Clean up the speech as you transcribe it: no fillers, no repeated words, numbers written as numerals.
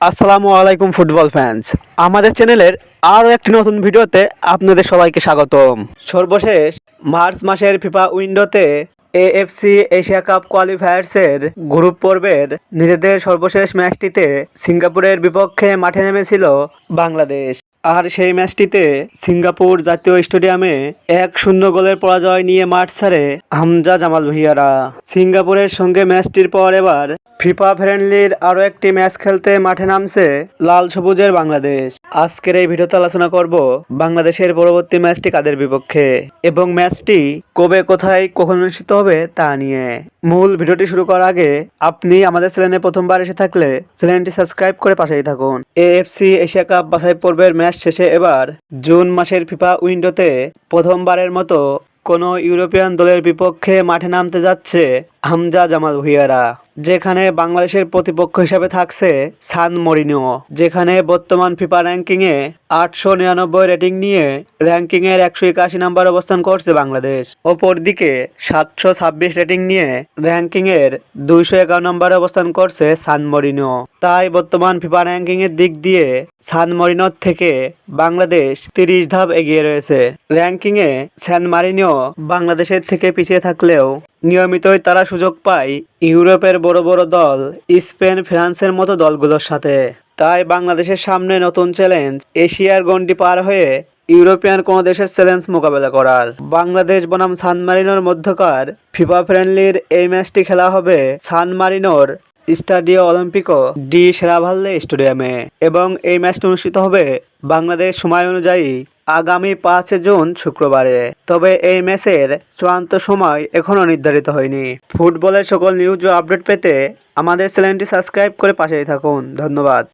আসসালামু আলাইকুম football fans. আমাদের চ্যানেলের আরও একটি নতুন ভিডিওতে আপনাদের সবাইকে স্বাগতম। সর্বশেষ মার্চ মাসের ফিফা উইন্ডোতে এএফসি এশিয়া কাপ কোয়ালিফায়ার্সের গ্রুপ পর্বের নিজেদের সর্বশেষ ম্যাচটিতে সিঙ্গাপুরের বিপক্ষে মাঠে নেমেছিল বাংলাদেশ। আর সেই ম্যাচটিতে সিঙ্গাপুর জাতীয় স্টেডিয়ামে 1-0 গোলের পরাজয় নিয়ে মাঠ ছাড়ে হামজা জামাল ভুঁইয়ারা। সিঙ্গাপুরের সঙ্গে ম্যাচটির পর এবার ফিফা ফ্রেন্ডলির আরও একটি ম্যাচ খেলতে মাঠে নামছে লাল সবুজের বাংলাদেশ। আজকের এই ভিডিওতে আলোচনা করব বাংলাদেশের পরবর্তী ম্যাচটি কাদের বিপক্ষে এবং ম্যাচটি কবে কোথায় কখন অনুষ্ঠিত হবে তা নিয়ে। মূল ভিডিওটি শুরু করার আগে আপনি আমাদের চ্যানেলে প্রথমবার এসে থাকলে চ্যানেলটি সাবস্ক্রাইব করে পাশেই থাকুন। এএফসি এশিয়া কাপ বাছাই পর্বের ম্যাচ শেষে এবার জুন মাসের ফিফা উইন্ডোতে প্রথমবারের মতো কোনো ইউরোপিয়ান দলের বিপক্ষে মাঠে নামতে যাচ্ছে হামজা জামাল ভুঁইয়ারা, যেখানে বাংলাদেশের প্রতিপক্ষ হিসেবে থাকছে সান মরিনো, যেখানে বর্তমান ফিফা র্যাঙ্কিংয়ে 899 রেটিং নিয়ে র্যাঙ্কিংয়ের 181 নাম্বার অবস্থান করছে বাংলাদেশ। অপরদিকে 726 রেটিং নিয়ে র্যাঙ্কিংয়ের 211 নম্বরে অবস্থান করছে সান মরিনো। তাই বর্তমান ফিফা র্যাঙ্কিংয়ের দিক দিয়ে সান মরিনোর থেকে বাংলাদেশ 30 ধাপ এগিয়ে রয়েছে। র্যাঙ্কিংয়ে সান মারিনো বাংলাদেশের থেকে পিছিয়ে থাকলেও নিয়মিতই তারা সুযোগ পায় ইউরোপের বড় বড় দল স্পেন, ফ্রান্সের মতো দলগুলোর সাথে। তাই বাংলাদেশের সামনে নতুন চ্যালেঞ্জ এশিয়ার গণ্ডি পার হয়ে ইউরোপিয়ান কোনো দেশের চ্যালেঞ্জ মোকাবেলা করার। বাংলাদেশ বনাম সান মারিনোর মধ্যকার ফিফা ফ্রেন্ডলির এই ম্যাচটি খেলা হবে সান মারিনোর স্টাডিও অলিম্পিকো ডি সেরাভাল্লে স্টেডিয়ামে এবং এই ম্যাচটি অনুষ্ঠিত হবে বাংলাদেশ সময় অনুযায়ী আগামী 5 জুন শুক্রবারে। তবে এই ম্যাচের চূড়ান্ত সময় এখনও নির্ধারিত হয়নি। ফুটবলের সকল নিউজ ও আপডেট পেতে আমাদের চ্যানেলটি সাবস্ক্রাইব করে পাশেই থাকুন। ধন্যবাদ।